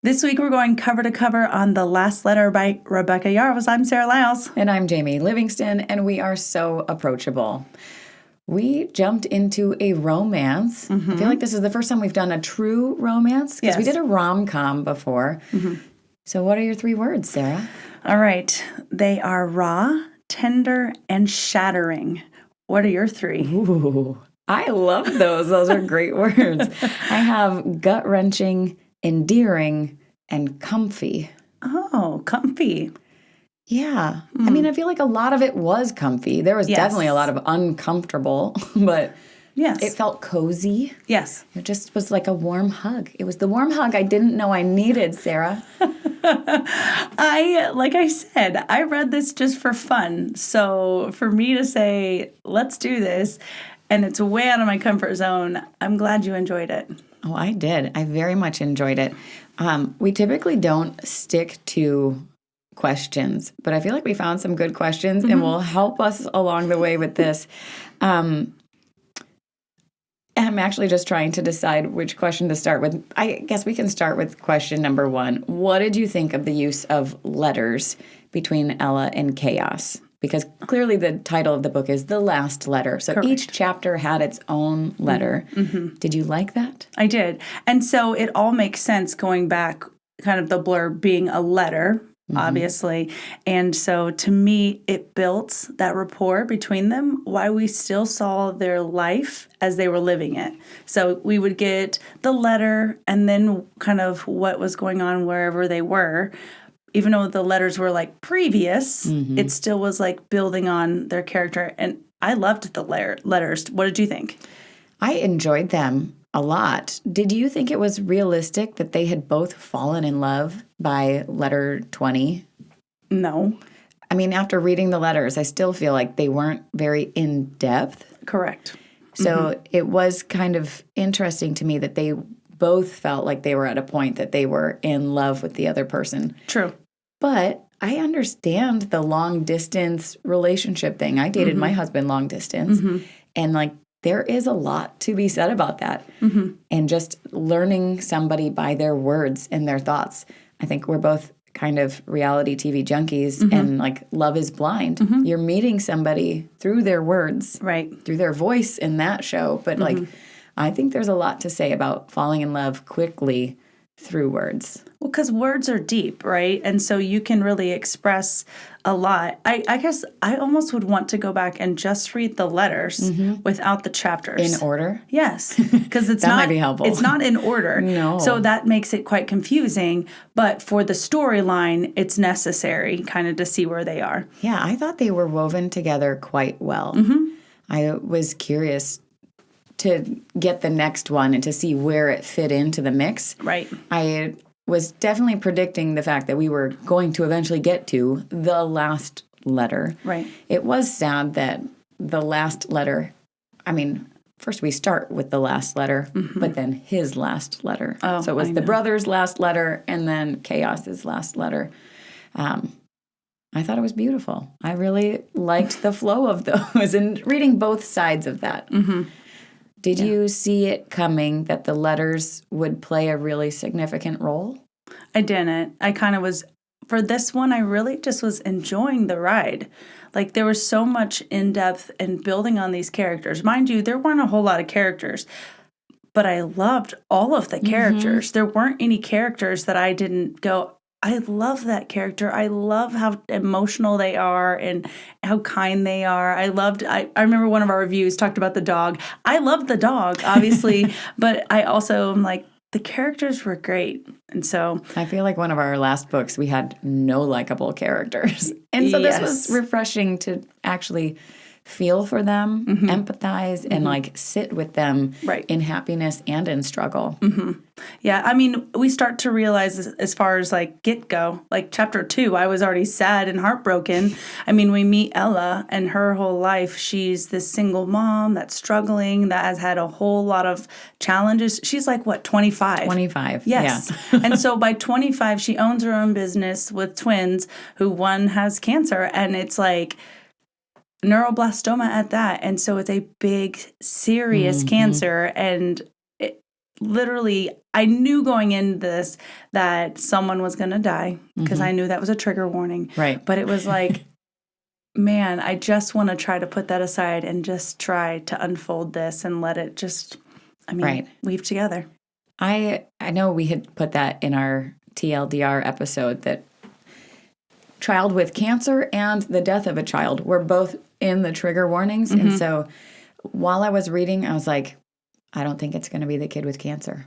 This week we're going cover to cover on The Last Letter by Rebecca Yarros. I'm Sarah Lyles. And I'm Jamie Livingston, and we are so approachable. We jumped into a romance. I feel like this is the first time we've done a true romance, because we did a rom-com before. So what are your 3 words, Sarah? All right. They are raw, tender, and shattering. What are your 3? Ooh, I love those. Those are great words. I have gut-wrenching, endearing, and comfy. Oh, comfy. Yeah. I mean, I feel like a lot of it was comfy. There was definitely a lot of uncomfortable, but it felt cozy. Yes. It just was like a warm hug. It was the warm hug I didn't know I needed, Sarah. Like I said, I read this just for fun. So for me to say, let's do this, and it's way out of my comfort zone, I'm glad you enjoyed it. Oh, I did. I very much enjoyed it. We typically don't stick to questions, but I feel like we found some good questions and will help us along the way with this. I'm actually just trying to decide which question to start with. I guess we can start with question number 1. What did you think of the use of letters between Ella and Chaos? Because clearly the title of the book is The Last Letter. So each chapter had its own letter. Did you like that? I did. And so it all makes sense going back, kind of the blurb being a letter, obviously. And so to me, it built that rapport between them while we still saw their life as they were living it. So we would get the letter and then kind of what was going on wherever they were. Even though the letters were like previous, it still was like building on their character. And I loved the letters. What did you think? I enjoyed them a lot. Did you think it was realistic that they had both fallen in love by letter 20? No. I mean, after reading the letters, I still feel like they weren't very in-depth. Correct. So it was kind of interesting to me that they both felt like they were at a point that they were in love with the other person. True. But I understand the long distance relationship thing. I dated my husband long distance. And like, there is a lot to be said about that. And just learning somebody by their words and their thoughts. I think we're both kind of reality TV junkies and like love is blind. You're meeting somebody through their words, through their voice in that show. But like, I think there's a lot to say about falling in love quickly through words. Well, because words are deep, right? And so you can really express a lot. I guess I almost would want to go back and just read the letters without the chapters. In order? Yes, because it's that not, might be helpful. It's not in order. No. So that makes it quite confusing. But for the storyline, it's necessary kind of to see where they are. Yeah, I thought they were woven together quite well. I was curious to get the next one and to see where it fit into the mix. Right. I was definitely predicting the fact that we were going to eventually get to the last letter. Right. It was sad that the last letter, I mean, first we start with the last letter, but then his last letter. Oh, so it was the brother's last letter and then Chaos's last letter. I thought it was beautiful. I really liked the flow of those and reading both sides of that. Did you see it coming that the letters would play a really significant role? I didn't. I kind of was, for this one, I really just was enjoying the ride. Like, there was so much in-depth and building on these characters. Mind you, there weren't a whole lot of characters, but I loved all of the characters. There weren't any characters that I didn't go, I love that character. I love how emotional they are and how kind they are. I remember one of our reviews talked about the dog. I loved the dog, obviously, but I also am like, the characters were great. And so I feel like one of our last books, we had no likable characters. And so this was refreshing to actually feel for them, empathize, and like sit with them in happiness and in struggle. Yeah, I mean, we start to realize as far as like get-go, like chapter 2, I was already sad and heartbroken. I mean, we meet Ella and her whole life. She's this single mom that's struggling, that has had a whole lot of challenges. She's like, what, 25? 25, yes. Yeah. And so by 25, she owns her own business with twins who one has cancer. And it's like neuroblastoma at that. And so it's a big, serious cancer. And literally, I knew going into this that someone was going to die because I knew that was a trigger warning. Right. But it was like, man, I just want to try to put that aside and just try to unfold this and let it just, weave together. I know we had put that in our TLDR episode that child with cancer and the death of a child were both in the trigger warnings. And so while I was reading, I was like, I don't think it's going to be the kid with cancer.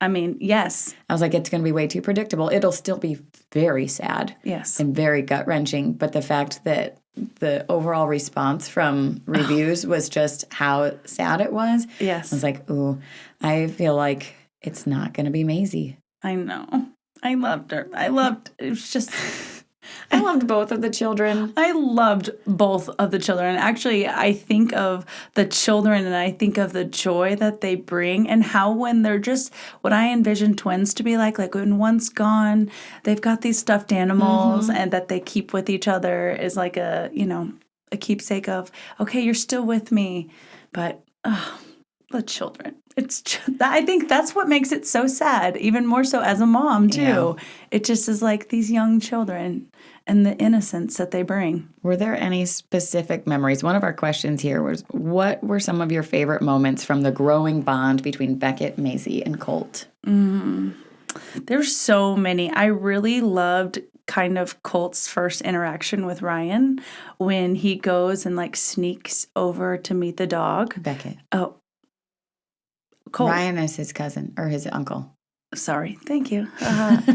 I mean, yes. I was like, it's going to be way too predictable. It'll still be very sad. Yes. And very gut-wrenching. But the fact that the overall response from reviews was just how sad it was. Yes. I was like, ooh, I feel like it's not going to be Maisie. I know. I loved her. It was just... I loved both of the children. I loved both of the children. Actually, I think of the children and I think of the joy that they bring and how when they're just what I envision twins to be like when one's gone, they've got these stuffed animals and that they keep with each other is like a keepsake of, okay, you're still with me. But the children. I think that's what makes it so sad, even more so as a mom, too. Yeah. It just is like these young children and the innocence that they bring. Were there any specific memories? One of our questions here was, what were some of your favorite moments from the growing bond between Beckett, Maisie, and Colt? There's so many. I really loved kind of Colt's first interaction with Ryan when he goes and sneaks over to meet the dog. Beckett. Oh. Colt. Ryan is his cousin or his uncle. Sorry. Thank you.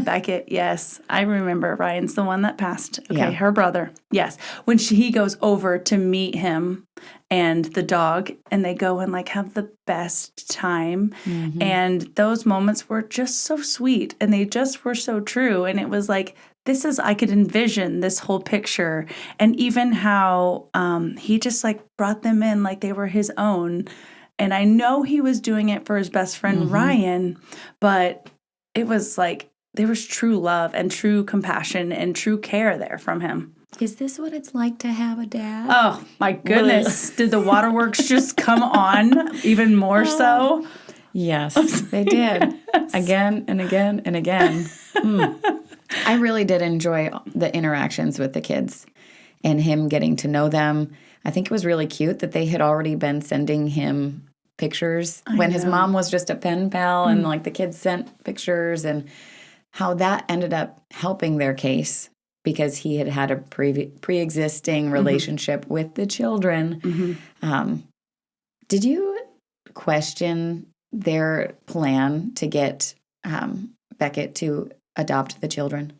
Beckett. Yes. I remember. Ryan's the one that passed. Okay. Yeah. Her brother. Yes. When he goes over to meet him and the dog and they go and have the best time. And those moments were just so sweet and they just were so true. And it was like, I could envision this whole picture and even how he just brought them in like they were his own. And I know he was doing it for his best friend, Ryan, but it was there was true love and true compassion and true care there from him. Is this what it's like to have a dad? Oh, my goodness. Did the waterworks just come on even more so? Yes, they did. Yes. Again and again and again. I really did enjoy the interactions with the kids and him getting to know them. I think it was really cute that they had already been sending him pictures when his mom was just a pen pal and the kids sent pictures and how that ended up helping their case because he had had a pre-existing relationship with the children. Did you question their plan to get Beckett to adopt the children?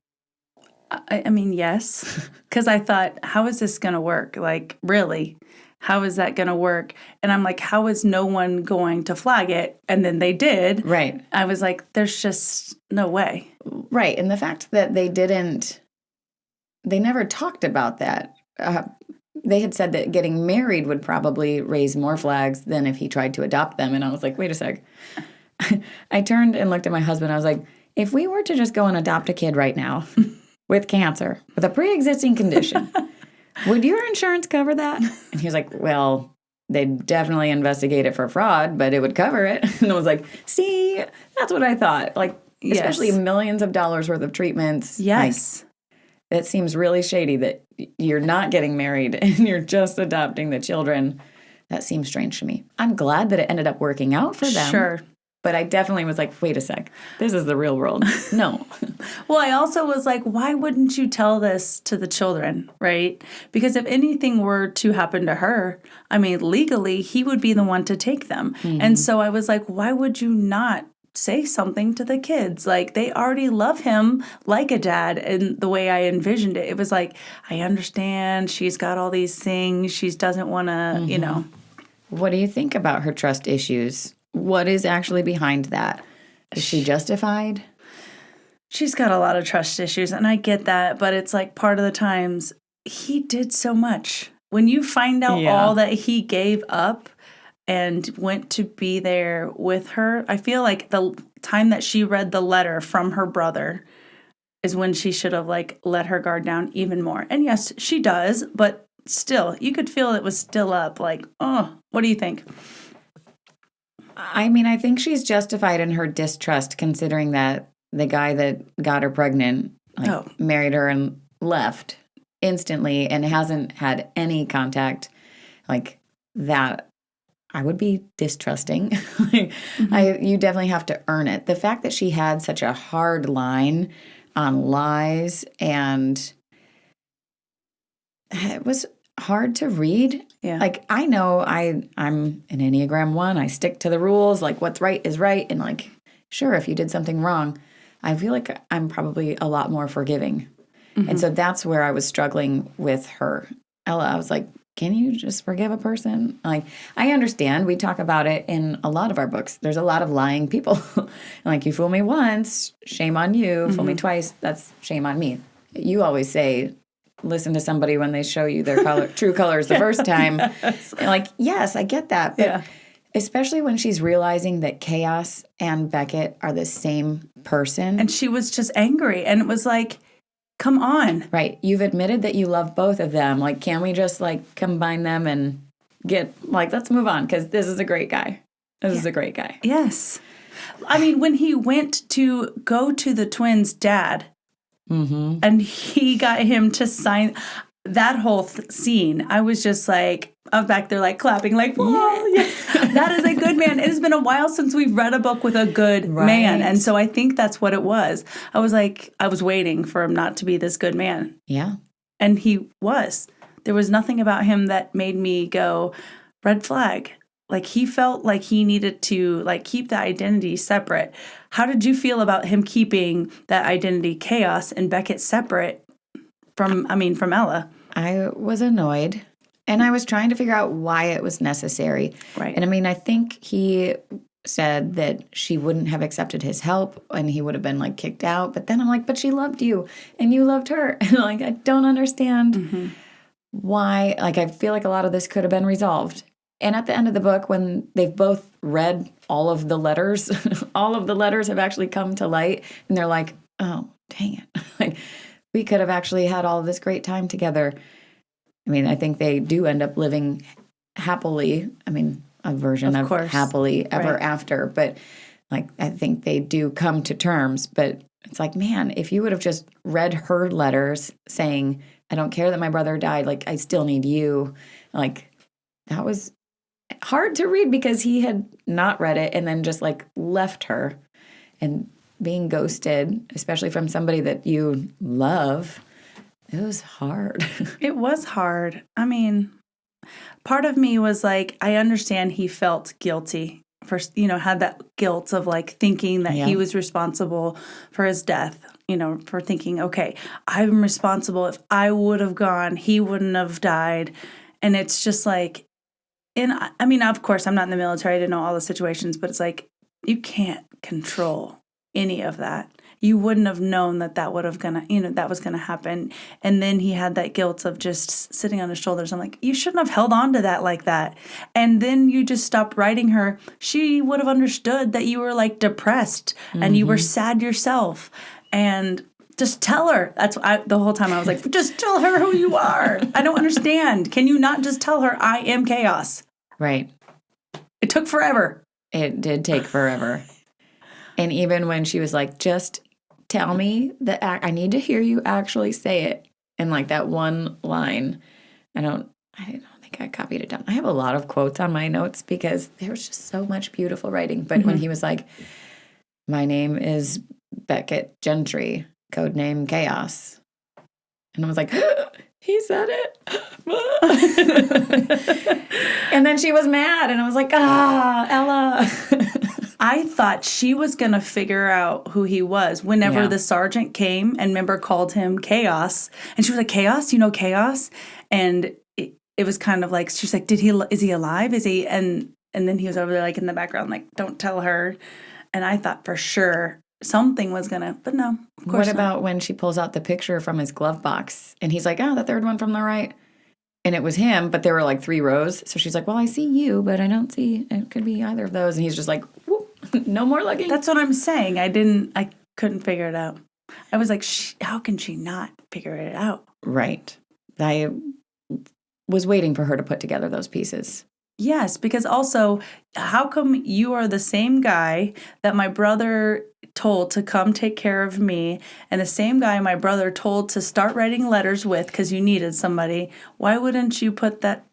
I mean, yes, because I thought, how is this going to work? Really? How is that going to work? And I'm like, how is no one going to flag it? And then they did. Right. I was like, there's just no way. Right. And the fact that they never talked about that. They had said that getting married would probably raise more flags than if he tried to adopt them. And I was like, wait a sec. I turned and looked at my husband. I was like, if we were to just go and adopt a kid right now with cancer, with a pre-existing condition, would your insurance cover that? And he was like, well, they'd definitely investigate it for fraud, but it would cover it. And I was like, see, that's what I thought. Especially millions of dollars worth of treatments. Yes. It seems really shady that you're not getting married and you're just adopting the children. That seems strange to me. I'm glad that it ended up working out for them. Sure. But I definitely was like, wait a sec. This is the real world. No. Well, I also was like, why wouldn't you tell this to the children, right? Because if anything were to happen to her, I mean, legally, he would be the one to take them. And so I was like, why would you not say something to the kids? They already love him like a dad. And the way I envisioned it, it was like, I understand she's got all these things. She doesn't want to, What do you think about her trust issues? What is actually behind that? Is she justified? She's got a lot of trust issues, and I get that, but it's part of the times he did so much. When you find out all that he gave up and went to be there with her, I feel like the time that she read the letter from her brother is when she should have let her guard down even more. And yes, she does, but still, you could feel it was still up. Oh, what do you think? I mean, I think she's justified in her distrust considering that the guy that got her pregnant married her and left instantly and hasn't had any contact like that. I would be distrusting. You definitely have to earn it. The fact that she had such a hard line on lies and it was hard to read. Yeah. Like, I know I'm an Enneagram 1. I stick to the rules. Like, what's right is right. And, like, sure, if you did something wrong, I feel like I'm probably a lot more forgiving. And so that's where I was struggling with her. Ella, I was like, can you just forgive a person? Like, I understand. We talk about it in a lot of our books. There's a lot of lying people. Like, you fool me once, shame on you. Fool me twice, that's shame on me. You always say, listen to somebody when they show you their true colors the first time. Yes. And like, yes, I get that. But especially when she's realizing that Chaos and Beckett are the same person. And she was just angry. And it was like, come on. Right. You've admitted that you love both of them. Like, can we just, like, combine them and get, like, let's move on because this is a great guy. This is a great guy. Yes. I mean, when he went to go to the twins' dad, and he got him to sign that whole scene, I was just like, I was back there like clapping, like, whoa, yes. That is a good man. It has been a while since we've read a book with a good man. And so I think that's what it was. I was like, I was waiting for him not to be this good man. Yeah. And he was. There was nothing about him that made me go, red flag. Like, he felt like he needed to, like, keep the identity separate. How did you feel about him keeping that identity, Chaos, and Beckett separate from Ella? I was annoyed, and I was trying to figure out why it was necessary. Right. And, I mean, I think he said that she wouldn't have accepted his help, and he would have been, like, kicked out. But then I'm like, but she loved you, and you loved her. And, like, I don't understand why. Like, I feel like a lot of this could have been resolved. And at the end of the book, when they've both read all of the letters, all of the letters have actually come to light. And they're like, oh, dang it. Like, we could have actually had all of this great time together. I mean, I think they do end up living happily. I mean, a version of happily ever after. But, like, I think they do come to terms. But it's like, man, if you would have just read her letters saying, I don't care that my brother died. Like, I still need you. Like, that was hard to read because he had not read it and then just like left her and being ghosted, especially from somebody that you love. It was hard. It was hard. I mean, part of me was like, I understand he felt guilty for, had that guilt of like thinking that he was responsible for his death, for thinking, okay, I'm responsible. If I would have gone, he wouldn't have died. And it's just like, and I mean, of course, I'm not in the military. I didn't know all the situations, but it's like, you can't control any of that. You wouldn't have known that that was going to happen. And then he had that guilt of just sitting on his shoulders. I'm like, you shouldn't have held on to that like that. And then you just stopped writing her. She would have understood that you were like depressed and you were sad yourself. And just tell her. The whole time I was like, just tell her who you are. I don't understand. Can you not just tell her I am Chaos? Right. It took forever. It did take forever. And even when she was like, just tell me that I need to hear you actually say it. And like that one line, I don't think I copied it down. I have a lot of quotes on my notes because there was just so much beautiful writing. But when he was like, my name is Beckett Gentry, codename Chaos. And I was like, he said it. And then she was mad. And I was like, Ella. I thought she was going to figure out who he was whenever the sergeant came and member called him Chaos. And she was like, Chaos? You know Chaos? And it was kind of like, she's like, is he alive? Is he? And then he was over there like in the background, like, don't tell her. And I thought for sure something was going to, but no, of course What about when she pulls out the picture from his glove box and he's like, the third one from the right. And it was him, but there were like 3 rows. So she's like, well, I see you, but I don't see, it could be either of those. And he's just like, whoop, no more looking. That's what I'm saying. I couldn't figure it out. I was like, how can she not figure it out? Right. I was waiting for her to put together those pieces. Yes, because also, how come you are the same guy that my brother told to come take care of me, and the same guy my brother told to start writing letters with because you needed somebody? Why wouldn't you put that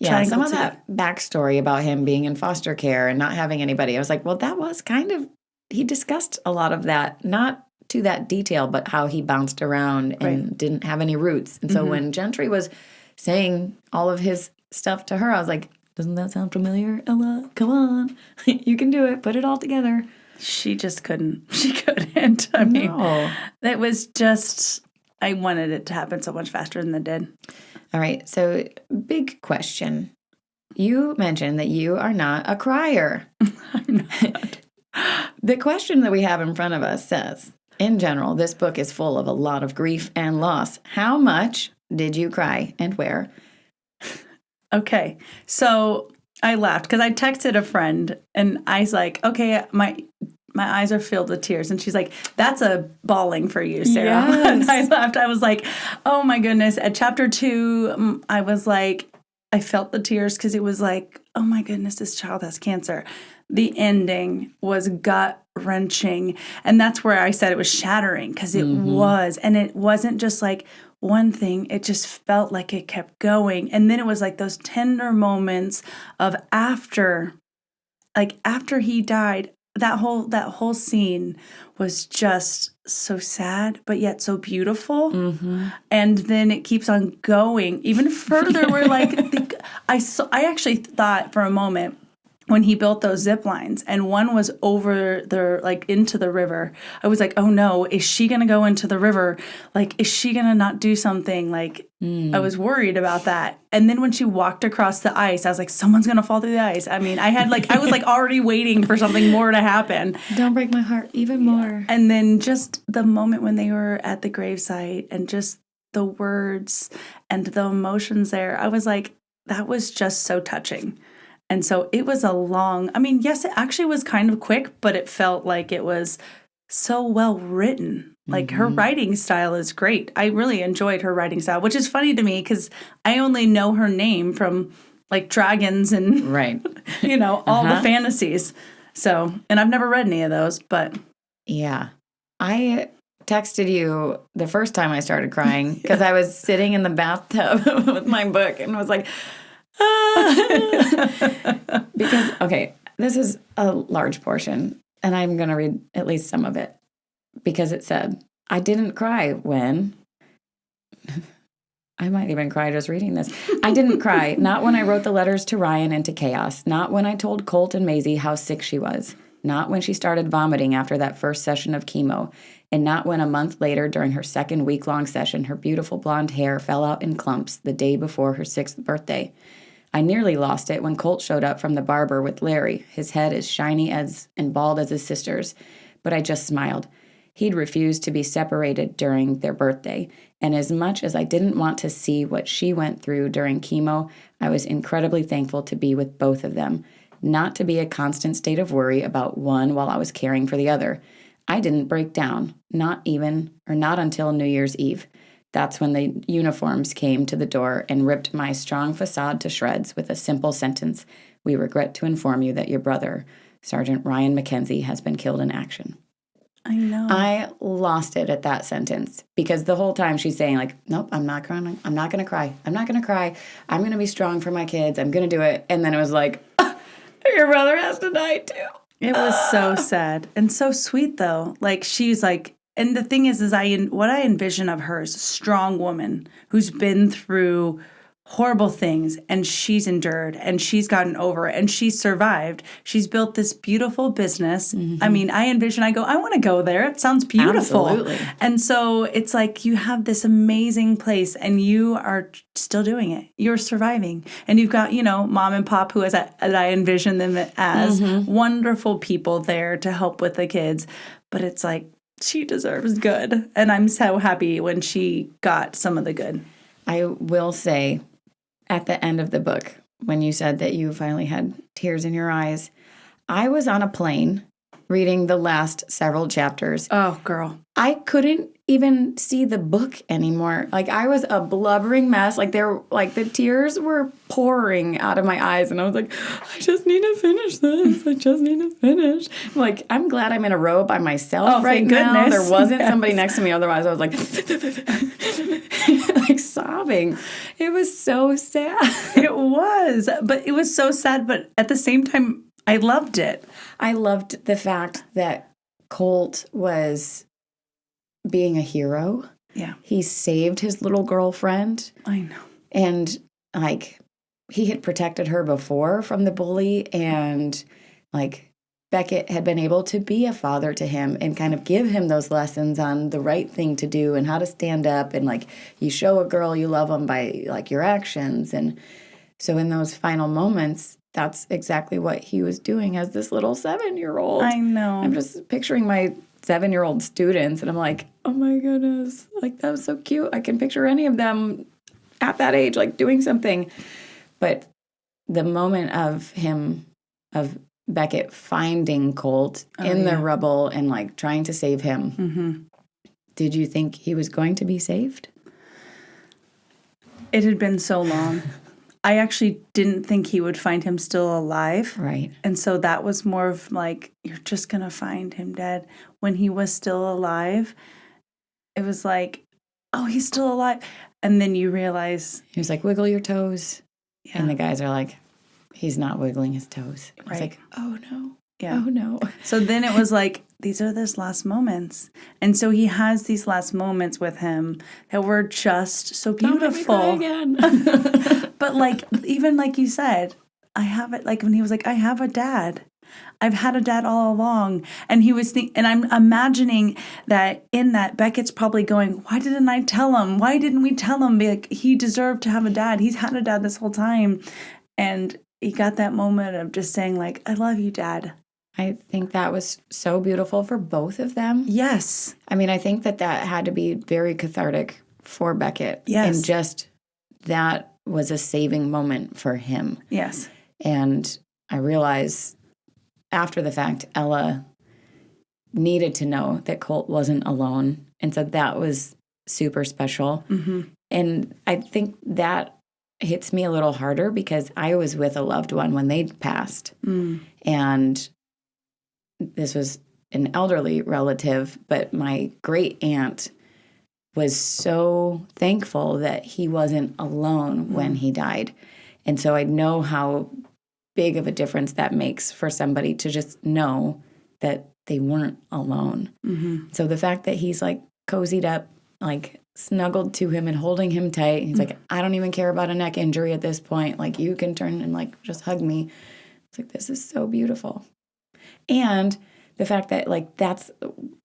Some of together? that backstory about him being in foster care and not having anybody, I was like, well, that was kind of, he discussed a lot of that, not to that detail, but how he bounced around and didn't have any roots. And so when Gentry was saying all of his stuff to her, I was like, doesn't that sound familiar, Ella? Come on. You can do it. Put it all together. She just couldn't. She couldn't. I mean, it was just, I wanted it to happen so much faster than it did. All right. So, big question. You mentioned that you are not a crier. I'm not. The question that we have in front of us says, in general, this book is full of a lot of grief and loss. How much did you cry and where? Okay. So I laughed because I texted a friend and I was like, okay, my eyes are filled with tears. And she's like, that's a bawling for you, Sarah. Yes. And I laughed. I was like, oh my goodness. At chapter 2, I was like, I felt the tears because it was like, oh my goodness, this child has cancer. The ending was gut-wrenching. And that's where I said it was shattering because it was. And it wasn't just like one thing. It just felt like it kept going. And then it was like those tender moments of after he died. That whole scene was just so sad, but yet so beautiful. And then it keeps on going even further. We're like, I actually thought for a moment when he built those zip lines and one was over the, like, into the river, I was like, oh no, is she going to go into the river? Like, is she going to not do something? Like, I was worried about that. And then when she walked across the ice, I was like, someone's going to fall through the ice. I mean, I was like already waiting for something more to happen. Don't break my heart even more. And then just the moment when they were at the gravesite and just the words and the emotions there, I was like, that was just so touching. And so it was yes, it actually was kind of quick, but it felt like it was so well written. Like her writing style is great. I really enjoyed her writing style, which is funny to me because I only know her name from like dragons and, all the fantasies. So, and I've never read any of those, but. Yeah. I texted you the first time I started crying because I was sitting in the bathtub with my book and was like, because, okay, this is a large portion, and I'm going to read at least some of it, because it said, I didn't cry when, I might even cry just reading this. I didn't cry, not when I wrote the letters to Ryan and to Chaos, not when I told Colt and Maisie how sick she was, not when she started vomiting after that first session of chemo, and not when a month later during her second week-long session, her beautiful blonde hair fell out in clumps the day before her 6th birthday. I nearly lost it when Colt showed up from the barber with Larry, his head as shiny as and bald as his sister's, but I just smiled. He'd refused to be separated during their birthday, and as much as I didn't want to see what she went through during chemo, I was incredibly thankful to be with both of them, not to be a constant state of worry about one while I was caring for the other. I didn't break down, not until New Year's Eve. That's when the uniforms came to the door and ripped my strong facade to shreds with a simple sentence, "We regret to inform you that your brother, Sergeant Ryan Mackenzie, has been killed in action." I know. I lost it at that sentence because the whole time she's saying, like, nope, I'm not crying. I'm not going to cry. I'm not going to cry. I'm going to be strong for my kids. I'm going to do it. And then it was like, your brother has to die too. It was so sad and so sweet, though. Like, she's like, and the thing is what I envision of her is a strong woman who's been through horrible things and she's endured and she's gotten over it and she's survived. She's built this beautiful business. I mean, I go, I want to go there. It sounds beautiful. Absolutely. And so it's like you have this amazing place and you are still doing it. You're surviving. And you've got, mom and pop, who as I envision them as wonderful people there to help with the kids. But it's like, she deserves good. And I'm so happy when she got some of the good. I will say, at the end of the book, when you said that you finally had tears in your eyes, I was on a plane reading the last several chapters. Oh, girl. I couldn't even see the book anymore. Like, I was a blubbering mess. Like, the tears were pouring out of my eyes, and I was like, I just need to finish this. I just need to finish. Like, I'm glad I'm in a row by myself right now. Goodness. There wasn't somebody next to me. Otherwise, I was like, like sobbing. It was so sad. It was, but it was so sad. But at the same time, I loved it. I loved the fact that Colt was being a hero. Yeah. He saved his little girlfriend. I know. And, like, he had protected her before from the bully. And, like, Beckett had been able to be a father to him and kind of give him those lessons on the right thing to do and how to stand up. And, like, you show a girl you love them by, like, your actions. And so in those final moments, that's exactly what he was doing as this little 7-year-old. I know. I'm just picturing my 7-year-old students, and I'm like, oh my goodness, like, that was so cute. I can picture any of them at that age, like, doing something. But the moment of Beckett finding Colt in the rubble and, like, trying to save him, did you think he was going to be saved? It had been so long. I actually didn't think he would find him still alive. Right. And so that was more of like, you're just going to find him dead. When he was still alive, it was like, oh, he's still alive. And then you realize. He was like, wiggle your toes. Yeah. And the guys are like, he's not wiggling his toes. I was Right. like, oh no. Yeah. Oh no. So then it was like, these are his last moments. And so he has these last moments with him that were just so beautiful. Don't make me cry again. But like, even like you said, I have it, like when he was like, I have a dad. I've had a dad all along. And he was and I'm imagining that in that Beckett's probably going, why didn't I tell him? Why didn't we tell him? Like, he deserved to have a dad. He's had a dad this whole time. And he got that moment of just saying like, I love you, Dad. I think that was so beautiful for both of them. Yes. I mean, I think that had to be very cathartic for Beckett. Yes. And just that was a saving moment for him. Yes. And I realized after the fact, Ella needed to know that Colt wasn't alone. And so that was super special. Mm-hmm. And I think that hits me a little harder because I was with a loved one when they passed. And this was an elderly relative, but my great aunt was so thankful that he wasn't alone when he died. And so I know how big of a difference that makes for somebody to just know that they weren't alone. So the fact that he's like cozied up, like snuggled to him and holding him tight, he's like, I don't even care about a neck injury at this point. Like, you can turn and like just hug me. It's like, this is so beautiful. And the fact that like that's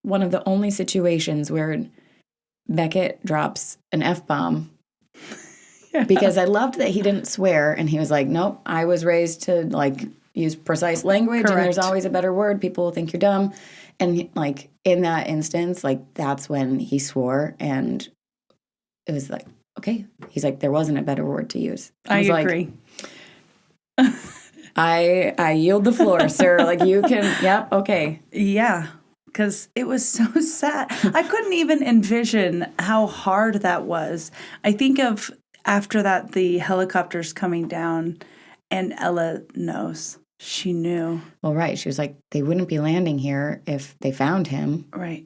one of the only situations where Beckett drops an F-bomb. Because I loved that he didn't swear and he was like, nope, I was raised to like use precise language. Correct. And there's always a better word. People will think you're dumb. And like in that instance, like that's when he swore, and it was like, okay. He's like, there wasn't a better word to use. I agree. Like, I yield the floor, sir. Like, you can, yep, okay. Yeah, because it was so sad. I couldn't even envision how hard that was. I think of after that, the helicopters coming down, and Ella knows. She knew. Well, right. She was like, they wouldn't be landing here if they found him. Right.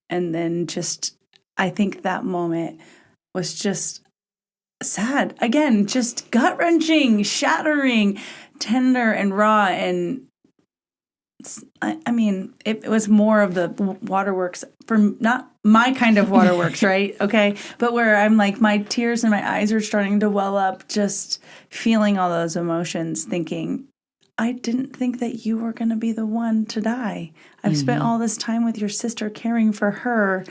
And then just, I think that moment was just sad. Again, just gut-wrenching, shattering, tender and raw. And I mean, it was more of the waterworks for not my kind of waterworks, right? Okay. But where I'm like, my tears and my eyes are starting to well up, just feeling all those emotions, thinking, I didn't think that you were going to be the one to die. I've spent all this time with your sister caring for her.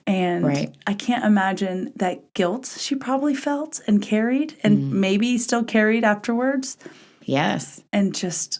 And I can't imagine that guilt she probably felt and carried and maybe still carried afterwards. Yes. And just,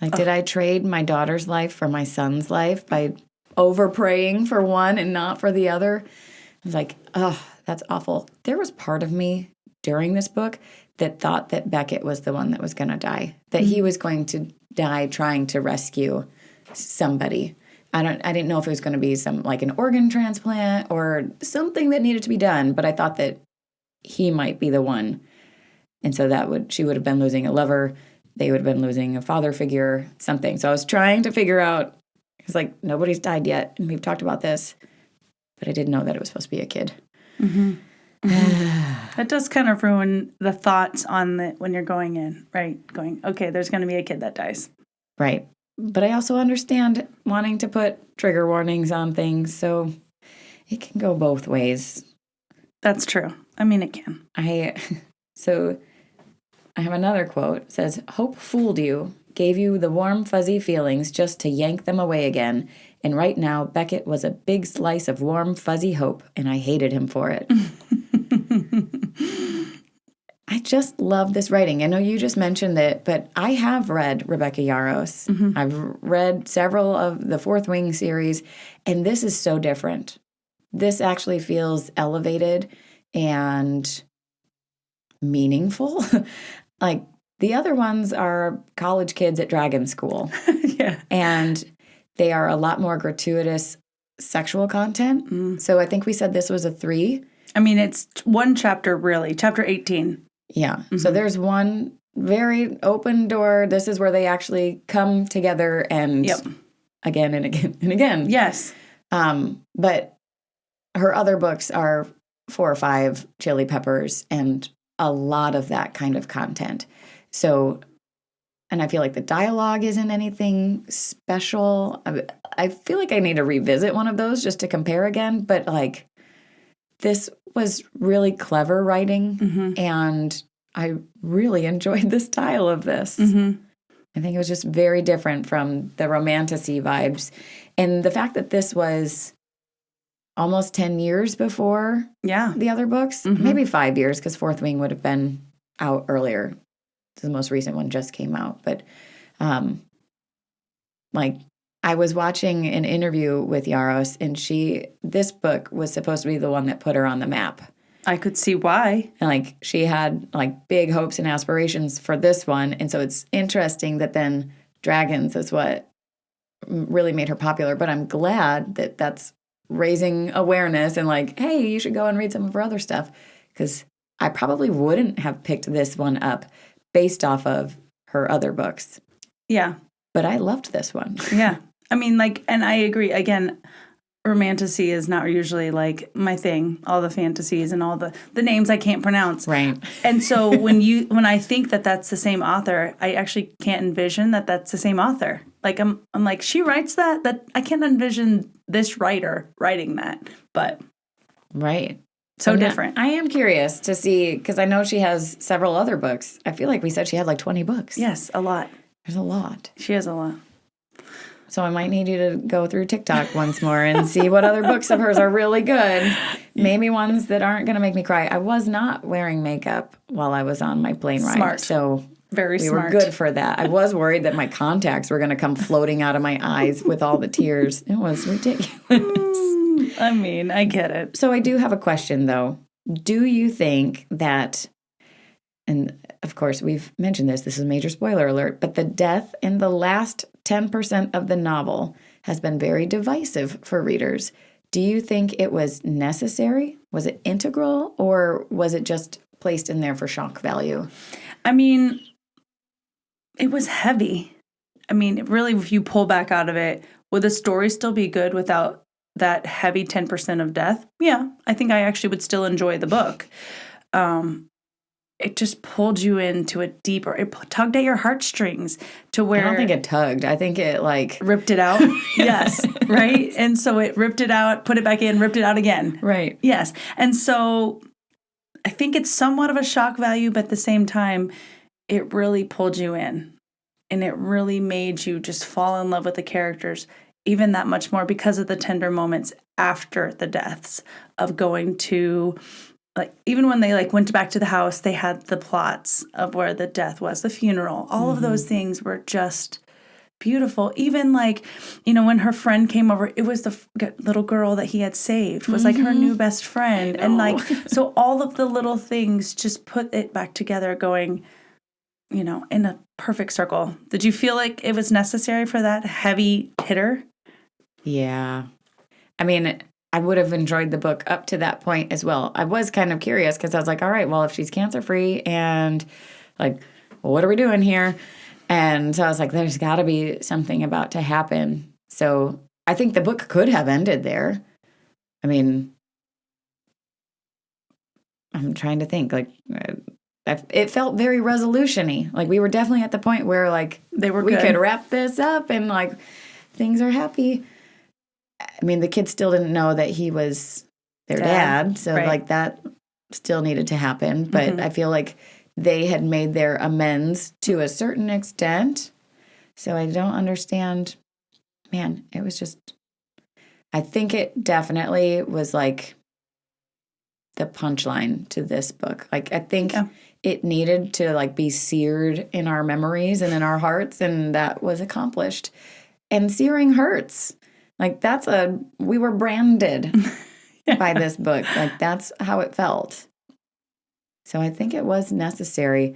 like, did I trade my daughter's life for my son's life by over praying for one and not for the other? I was like, oh, that's awful. There was part of me during this book that thought that Beckett was the one that was going to die, that he was going to die trying to rescue somebody. I didn't know if it was going to be some like an organ transplant or something that needed to be done, but I thought that he might be the one. And so she would have been losing a lover. They would have been losing a father figure, something. So I was trying to figure out, it's like, nobody's died yet. And we've talked about this, but I didn't know that it was supposed to be a kid. Mm-hmm. That does kind of ruin the thoughts when you're going in, right? Going, okay, there's going to be a kid that dies. Right. But I also understand wanting to put trigger warnings on things. So it can go both ways. That's true. I mean, it can. So I have another quote. It says, "Hope fooled you, gave you the warm, fuzzy feelings just to yank them away again. And right now, Beckett was a big slice of warm, fuzzy hope, and I hated him for it." I just love this writing. I know you just mentioned it, but I have read Rebecca Yarros. Mm-hmm. I've read several of the Fourth Wing series, and this is so different. This actually feels elevated and meaningful. Like the other ones are college kids at dragon school. Yeah. And they are a lot more gratuitous sexual content. Mm. So I think we said this was a 3. I mean, it's one chapter, really. Chapter 18. Yeah. Mm-hmm. So there's one very open door. This is where they actually come together and again and again and again. Yes. But her other books are 4 or 5 Chili Peppers and a lot of that kind of content. So, and I feel like the dialogue isn't anything special. I feel like I need to revisit one of those just to compare again. But like, this was really clever writing, mm-hmm. and I really enjoyed the style of this. Mm-hmm. I think it was just very different from the romantasy vibes. And the fact that this was almost 10 years before the other books, mm-hmm. maybe 5 years, because Fourth Wing would have been out earlier. The most recent one just came out. But I was watching an interview with Yarros, and this book was supposed to be the one that put her on the map. I could see why. And she had big hopes and aspirations for this one. And so it's interesting that then dragons is what really made her popular. But I'm glad that that's raising awareness and hey, you should go and read some of her other stuff. Because I probably wouldn't have picked this one up based off of her other books. Yeah. But I loved this one. Yeah. I mean, and I agree. Again, romantasy is not usually my thing. All the fantasies and all the names I can't pronounce. Right. And so when I think that that's the same author, I actually can't envision that that's the same author. I'm like, she writes that I can't envision this writer writing that. But right. So different. I am curious to see, because I know she has several other books. I feel like we said she had 20 books. Yes, a lot. There's a lot. She has a lot. So I might need you to go through TikTok once more and see what other books of hers are really good. Maybe ones that aren't going to make me cry. I was not wearing makeup while I was on my plane ride. Smart. So we were good for that. I was worried that my contacts were going to come floating out of my eyes with all the tears. It was ridiculous. I mean, I get it. So I do have a question, though. Do you think that, and of course, we've mentioned this is a major spoiler alert, but the death in the last 10% of the novel has been very divisive for readers. Do you think it was necessary? Was it integral? Or was it just placed in there for shock value? I mean, it was heavy. I mean, really, if you pull back out of it, would the story still be good without that heavy 10% of death? Yeah, I think I actually would still enjoy the book. It just pulled you into a deeper, it tugged at your heartstrings to where... I don't think it tugged. I think it ripped it out? Yes, right? And so it ripped it out, put it back in, ripped it out again. Right. Yes. And so I think it's somewhat of a shock value, but at the same time, it really pulled you in. And it really made you just fall in love with the characters even that much more because of the tender moments after the deaths of going to... even when they went back to the house, they had the plots of where the death was, the funeral. All of those things were just beautiful. Even when her friend came over, it was the little girl that he had saved was her new best friend. And so all of the little things just put it back together going, in a perfect circle. Did you feel like it was necessary for that heavy hitter? Yeah. I mean, I would have enjoyed the book up to that point as well. I was kind of curious because I was like, all right, well, if she's cancer-free and like, what are we doing here? And so I was like, there's got to be something about to happen. So I think the book could have ended there. I mean, I'm trying to think. Like, it felt very resolution-y. Like, we were definitely at the point where, like, we could wrap this up and, like, things are happy. I mean, the kids still didn't know that he was their dad. So, like, that still needed to happen. But I feel like they had made their amends to a certain extent. So I don't understand. Man, it was just, I think it definitely was like the punchline to this book. Like, I think it needed to like be seared in our memories and in our hearts, and that was accomplished. And searing hurts. Like, we were branded by this book. Like, that's how it felt. So I think it was necessary.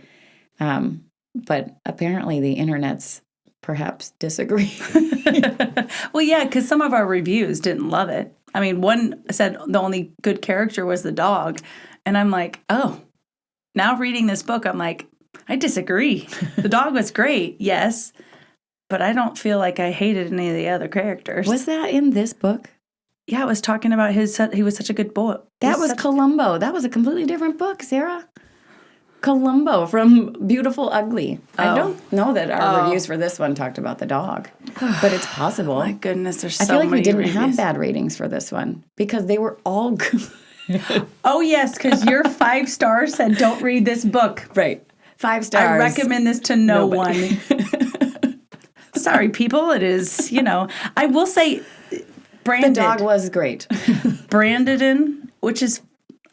But apparently the internets perhaps disagree. Well, yeah, because some of our reviews didn't love it. I mean, one said the only good character was the dog. And I'm like, oh, now reading this book, I'm like, I disagree. The dog was great, yes, but I don't feel like I hated any of the other characters. Was that in this book? Yeah, it was talking about he was such a good boy. That was Columbo. That was a completely different book, Sarah. Columbo from Beautiful Ugly. Oh. I don't know that our reviews for this one talked about the dog, but it's possible. My goodness, there's so many I feel like we didn't reviews. Have bad ratings for this one because they were all good. Oh, yes, because your 5 stars said don't read this book. Right. 5 stars. I recommend this to no one. Sorry, people. It is, I will say Brandon. The dog was great. Brandon, which is,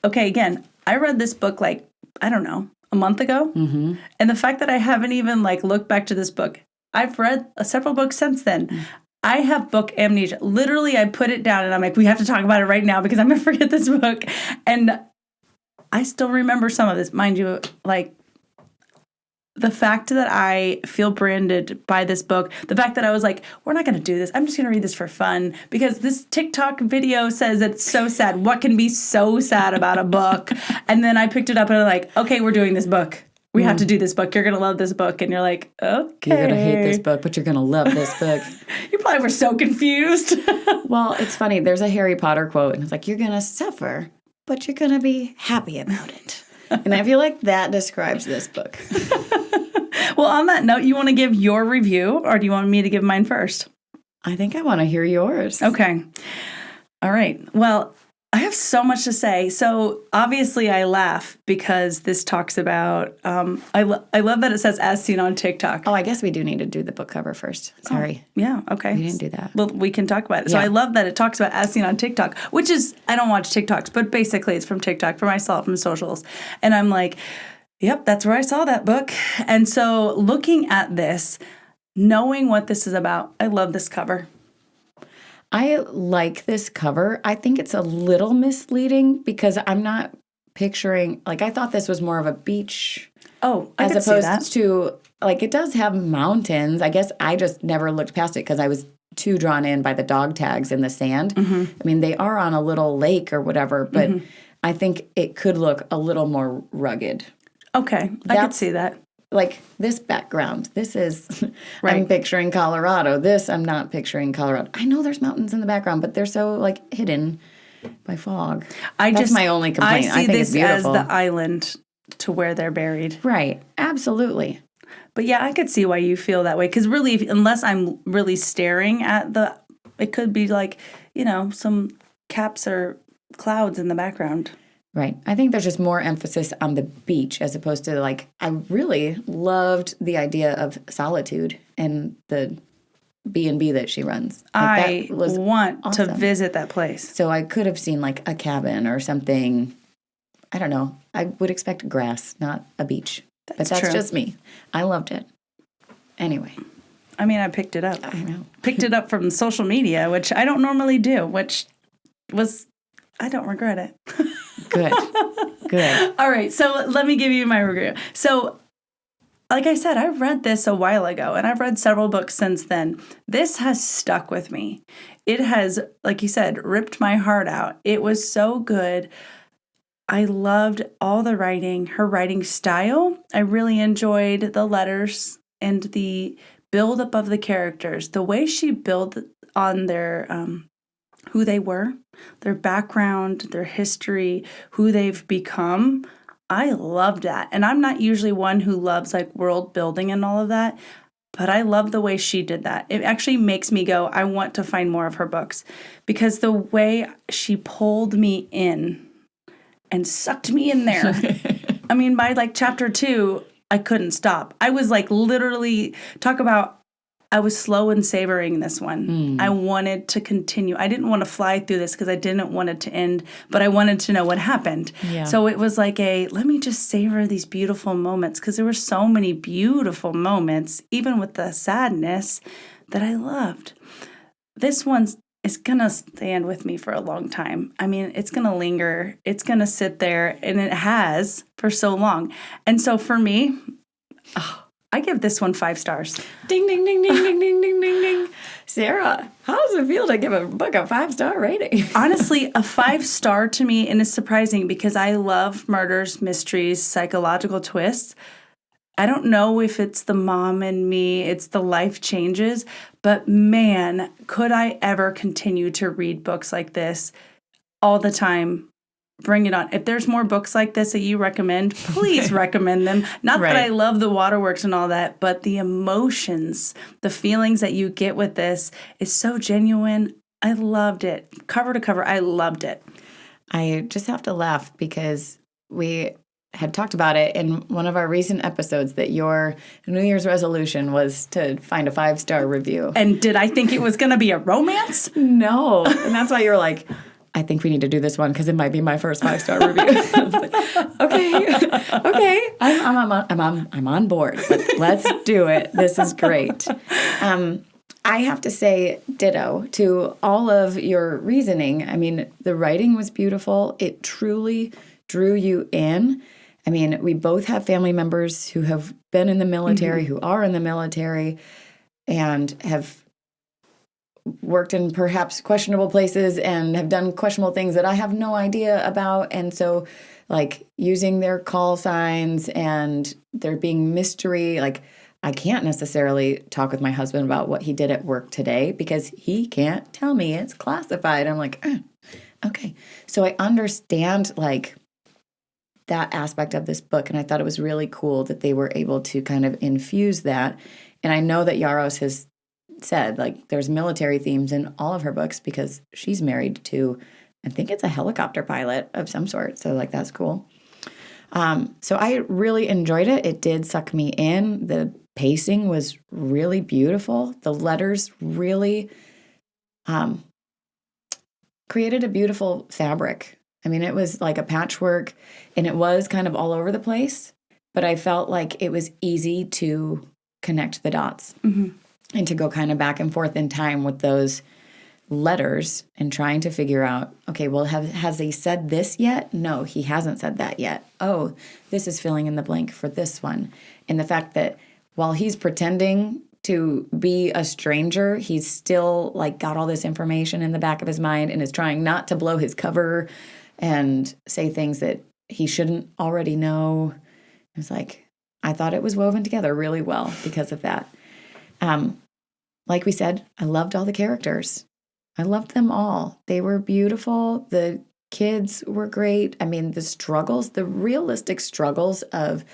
okay, again, I read this book like, I don't know, a month ago. Mm-hmm. And the fact that I haven't even like looked back to this book, I've read several books since then. Mm. I have book amnesia. Literally, I put it down and I'm like, we have to talk about it right now because I'm going to forget this book. And I still remember some of this. Mind you, like the fact that I feel branded by this book, the fact that I was like, we're not going to do this. I'm just going to read this for fun because this TikTok video says it's so sad. What can be so sad about a book? And then I picked it up and I'm like, okay, we're doing this book. We have to do this book. You're going to love this book. And you're like, okay. You're going to hate this book, but you're going to love this book. You probably were so confused. Well, it's funny. There's a Harry Potter quote, and it's like, you're going to suffer, but you're going to be happy about it. And I feel like that describes this book. Well, on that note, you want to give your review, or do you want me to give mine first? I think I want to hear yours. Okay. All right. Well, I have so much to say. So obviously I laugh because this talks about, I love that it says as seen on TikTok. Oh, I guess we do need to do the book cover first. Sorry. Oh, yeah, okay. We didn't do that. Well, we can talk about it. So I love that it talks about as seen on TikTok, which is, I don't watch TikToks, but basically it's from TikTok, from I saw it from socials. And I'm like, yep, that's where I saw that book. And so looking at this, knowing what this is about, I love this cover. I like this cover. I think it's a little misleading because I'm not picturing, like, I thought this was more of a beach. Oh, I as could see that. opposed to, like, it does have mountains. I guess I just never looked past it because I was too drawn in by the dog tags in the sand. Mm-hmm. I mean, they are on a little lake or whatever, but I think it could look a little more rugged. Okay, I could see that. Like this background, this is, I'm picturing Colorado. This, I'm not picturing Colorado. I know there's mountains in the background, but they're so like hidden by fog. That's my only complaint. I think it's beautiful. As the island to where they're buried. Right, absolutely. But yeah, I could see why you feel that way. Because really, unless I'm really staring at it could be like, some caps or clouds in the background. Right. I think there's just more emphasis on the beach as opposed to like, I really loved the idea of solitude and the B&B that she runs. Like, I want to visit that place. So I could have seen like a cabin or something. I don't know. I would expect grass, not a beach. But that's just me. I loved it. Anyway. I mean, I picked it up. I know. Picked it up from social media, which I don't normally do, which was, I don't regret it. Good. All right. So let me give you my review. So like I said, I read this a while ago and I've read several books since then. This has stuck with me. it has, like you said, ripped my heart out. It was so good. I loved all the writing, her writing style. I really enjoyed the letters and the buildup of the characters, the way she built on their who they were, their background, their history, who they've become. I loved that. And I'm not usually one who loves like world building and all of that, but I love the way she did that. It actually makes me go, I want to find more of her books because the way she pulled me in and sucked me in there. I mean, by like chapter 2, I couldn't stop. I was like literally, I was slow in savoring this one. I wanted to continue. I didn't want to fly through this because I didn't want it to end, but I wanted to know what happened. Yeah. So it was like let me just savor these beautiful moments because there were so many beautiful moments, even with the sadness, that I loved. This one is going to stand with me for a long time. I mean, it's going to linger. It's going to sit there, and it has for so long. And so for me, I give this one 5 stars. Ding, ding, ding, ding, ding, ding, ding, ding, ding. Sarah, how does it feel to give a book a 5-star rating? Honestly, a 5-star to me, and it's surprising because I love murders, mysteries, psychological twists. I don't know if it's the mom in me, it's the life changes, but man, could I ever continue to read books like this all the time? Bring it on. If there's more books like this that you recommend, please recommend them. Not that I love the waterworks and all that, but the emotions, the feelings that you get with this is so genuine. I loved it. Cover to cover, I loved it. I just have to laugh because we had talked about it in one of our recent episodes that your New Year's resolution was to find a 5-star review. And did I think it was going to be a romance? No. And that's why you were like, I think we need to do this one because it might be my first 5-star review. I was like, okay, I'm on board. Let's do it. This is great. I have to say ditto to all of your reasoning. I mean, the writing was beautiful. It truly drew you in. I mean, we both have family members who have been in the military, who are in the military, and have worked in perhaps questionable places and have done questionable things that I have no idea about. And so, like, using their call signs and there being mystery, like, I can't necessarily talk with my husband about what he did at work today because he can't tell me. It's classified. I'm like, okay. So I understand, like, that aspect of this book, and I thought it was really cool that they were able to kind of infuse that. And I know that Yarros has said, like, there's military themes in all of her books because she's married to, I think it's a helicopter pilot of some sort. So, like, that's cool. So I really enjoyed it. It did suck me in. The pacing was really beautiful. The letters really created a beautiful fabric. I mean, it was like a patchwork, and it was kind of all over the place, but I felt like it was easy to connect the dots and to go kind of back and forth in time with those letters and trying to figure out, okay, well, has he said this yet? No, he hasn't said that yet. Oh, this is filling in the blank for this one. And the fact that while he's pretending to be a stranger, he's still, like, got all this information in the back of his mind and is trying not to blow his cover and say things that he shouldn't already know. It was like, I thought it was woven together really well because of that. Like we said, I loved all the characters. I loved them all. They were beautiful. The kids were great. I mean, the struggles, the realistic struggles of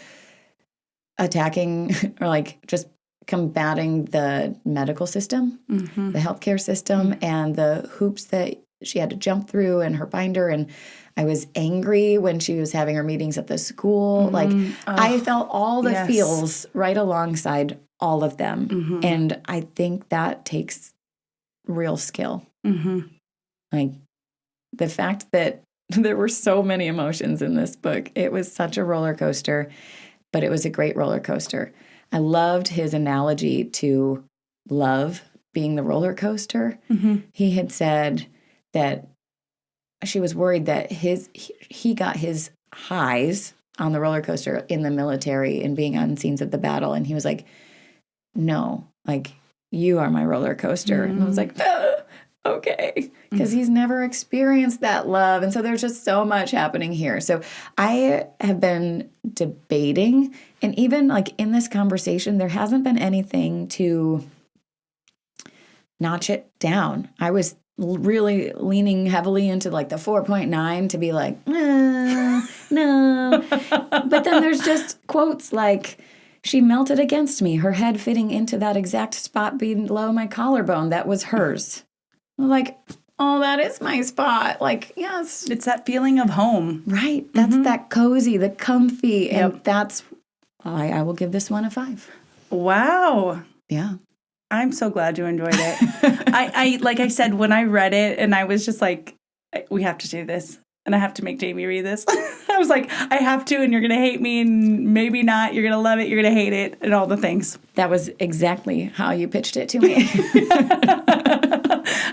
attacking or, like, just combating the medical system, the healthcare system, and the hoops that she had to jump through and her binder. And I was angry when she was having her meetings at the school. Like, I felt all the feels right alongside all of them. And I think that takes real skill. Like, the fact that there were so many emotions in this book, it was such a roller coaster, but it was a great roller coaster. I loved his analogy to love being the roller coaster. He had said that she was worried that he got his highs on the roller coaster in the military and being on scenes of the battle. And he was like, no, like, you are my roller coaster. And I was like, okay, because he's never experienced that love. And so there's just so much happening here. So I have been debating, and even like in this conversation, there hasn't been anything to notch it down. I was really leaning heavily into like the 4.9 to be like, no. But then there's just quotes like, she melted against me, her head fitting into that exact spot below my collarbone that was hers. Like, oh, that is my spot. Like, yes. It's that feeling of home. Right. That's that cozy, the comfy. And that's why I will give this one a 5. Wow. Yeah. I'm so glad you enjoyed it. I like I said, when I read it and I was just like, we have to do this. And I have to make Jamie read this. I was like, I have to, and you're going to hate me, and maybe not. You're going to love it. You're going to hate it, and all the things. That was exactly how you pitched it to me.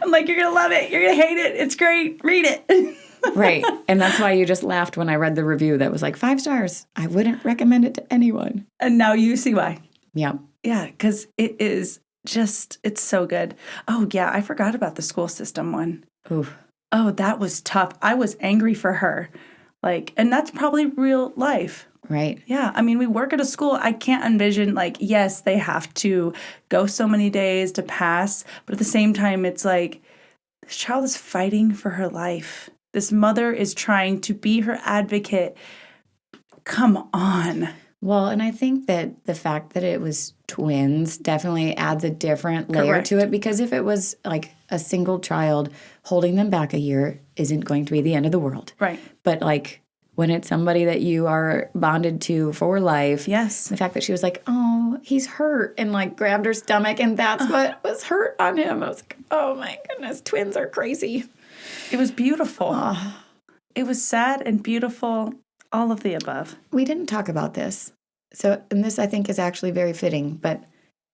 I'm like, you're going to love it. You're going to hate it. It's great. Read it. Right. And that's why you just laughed when I read the review that was like 5 stars. I wouldn't recommend it to anyone. And now you see why. Yeah. Yeah, because it is just, it's so good. Oh, yeah, I forgot about the school system one. Oof. Oh, that was tough. I was angry for her. Like, and that's probably real life. Right. Yeah. I mean, we work at a school. I can't envision, like, yes, they have to go so many days to pass. But at the same time, it's like, this child is fighting for her life. This mother is trying to be her advocate. Come on. Well, and I think that the fact that it was twins definitely adds a different layer to it, because if it was like a single child, holding them back a year isn't going to be the end of the world. Right. But like when it's somebody that you are bonded to for life, yes, the fact that she was like, oh, he's hurt, and like grabbed her stomach, and that's what was hurt on him. I was like, oh my goodness, twins are crazy. It was beautiful. It was sad and beautiful. All of the above. We didn't talk about this. So, and this I think is actually very fitting, but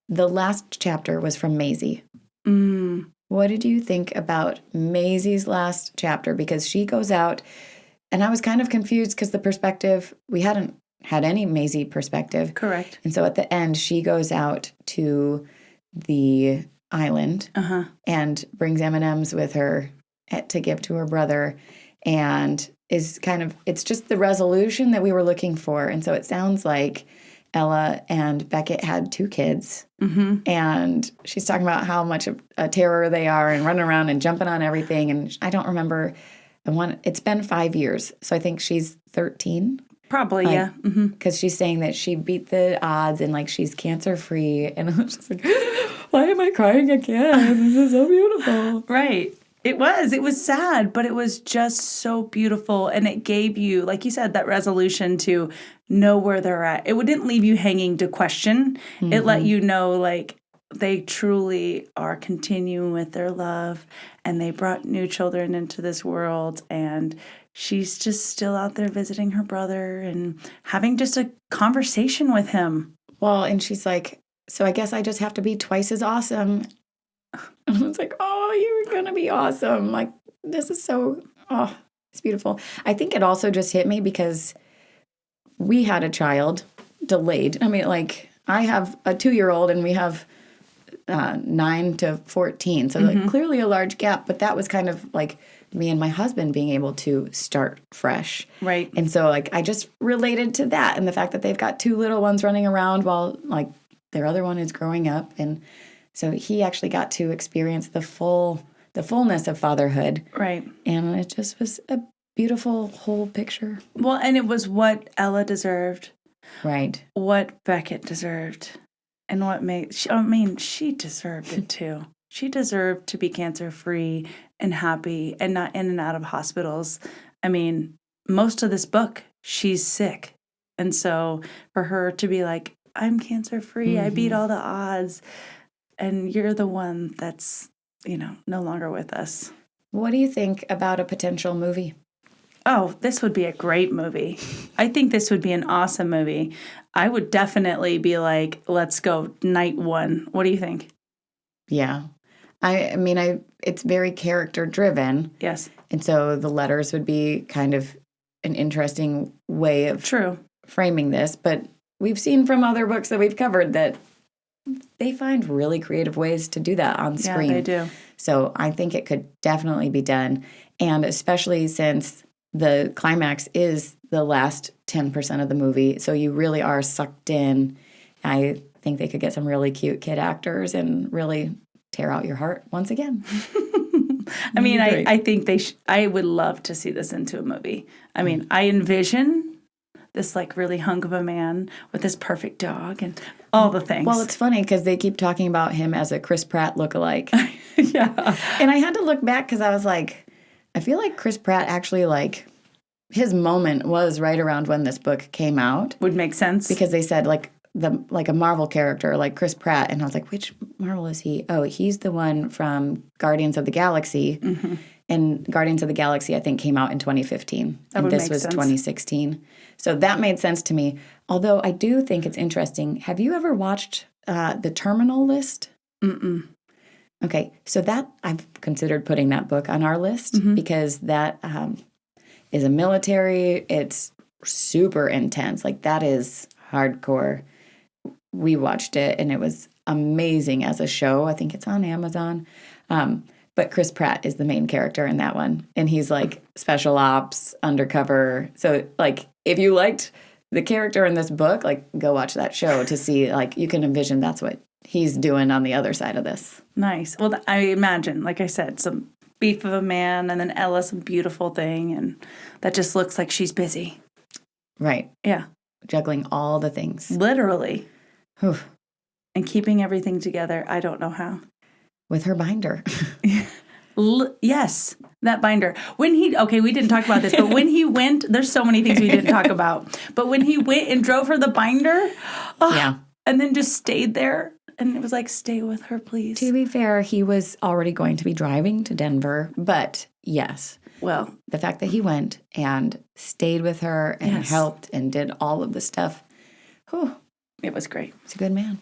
the last chapter was from Maisie. What did you think about Maisie's last chapter? Because she goes out, and I was kind of confused because the perspective, we hadn't had any Maisie perspective. Correct. And so at the end, she goes out to the island and brings M&Ms with her to give to her brother, and is kind of, it's just the resolution that we were looking for. And so it sounds like Ella and Beckett had 2 kids. And she's talking about how much of a terror they are and running around and jumping on everything. And I don't remember, it's been 5 years. So I think she's 13. Probably, yeah. Because she's saying that she beat the odds and like she's cancer free. And I was just like, why am I crying again? This is so beautiful. Right. It was sad, but it was just so beautiful. And it gave you, like you said, that resolution to know where they're at. It didn't leave you hanging to question. It let you know, like, they truly are continuing with their love, and they brought new children into this world. And she's just still out there visiting her brother and having just a conversation with him. Well, and she's like, so I guess I just have to be twice as awesome. And I was like, oh, you're going to be awesome. Like, this is so, it's beautiful. I think it also just hit me because we had a child delayed. I mean, like, I have a 2-year-old and we have 9 to 14. So like clearly a large gap, but that was kind of like me and my husband being able to start fresh. Right. And so like, I just related to that and the fact that they've got 2 little ones running around while like their other one is growing up. And so he actually got to experience the fullness of fatherhood. Right. And it just was a beautiful whole picture. Well, and it was what Ella deserved. Right. What Beckett deserved. And what she deserved it too. She deserved to be cancer-free and happy and not in and out of hospitals. I mean, most of this book, she's sick. And so for her to be like, I'm cancer-free, I beat all the odds, and you're the one that's, no longer with us. What do you think about a potential movie? Oh, this would be a great movie. I think this would be an awesome movie. I would definitely be like, let's go night 1. What do you think? Yeah. I mean, it's very character driven. Yes. And so the letters would be kind of an interesting way of framing this. But we've seen from other books that we've covered that they find really creative ways to do that on screen. Yeah, they do. So I think it could definitely be done. And especially since the climax is the last 10% of the movie. So you really are sucked in. I think they could get some really cute kid actors and really tear out your heart once again. I mean, I think I would love to see this into a movie. I mean, I envision this like really hunk of a man with this perfect dog and all the things. Well, it's funny because they keep talking about him as a Chris Pratt lookalike. Yeah. And I had to look back because I was like, I feel like Chris Pratt actually like his moment was right around when this book came out. Would make sense. Because they said like a Marvel character like Chris Pratt, and I was like, which Marvel is he? Oh, he's the one from Guardians of the Galaxy. Mm-hmm. And Guardians of the Galaxy, I think, came out in 2015. And this was 2016. So that made sense to me. Although I do think it's interesting. Have you ever watched The Terminal List? Mm-mm. Okay, so that I've considered putting that book on our list because that is a military. It's super intense. Like that is hardcore. We watched it and it was amazing as a show. I think it's on Amazon. But Chris Pratt is the main character in that one. And he's like special ops, undercover. So like if you liked the character in this book, like go watch that show to see like you can envision that's what he's doing on the other side of this. Nice. Well, I imagine, like I said, some beef of a man and then Ella, some beautiful thing. And that just looks like she's busy. Right. Yeah. Juggling all the things. Literally. Whew. And keeping everything together. I don't know how. With her binder. Yes, that binder. We didn't talk about this, but when he went, there's so many things we didn't talk about. But when he went and drove her the binder, and then just stayed there, and it was like, stay with her, please. To be fair, he was already going to be driving to Denver, but yes. Well, the fact that he went and stayed with her and helped and did all of the stuff, it was great. He's a good man.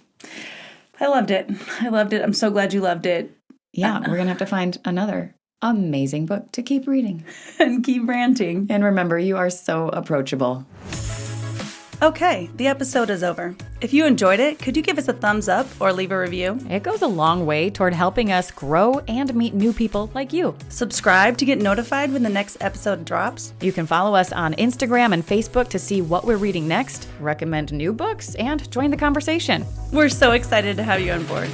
I loved it. I'm so glad you loved it. Yeah, we're going to have to find another amazing book to keep reading. And keep ranting. And remember, you are so approachable. Okay, the episode is over. If you enjoyed it, could you give us a thumbs up or leave a review? It goes a long way toward helping us grow and meet new people like you. Subscribe to get notified when the next episode drops. You can follow us on Instagram and Facebook to see what we're reading next, recommend new books, and join the conversation. We're so excited to have you on board.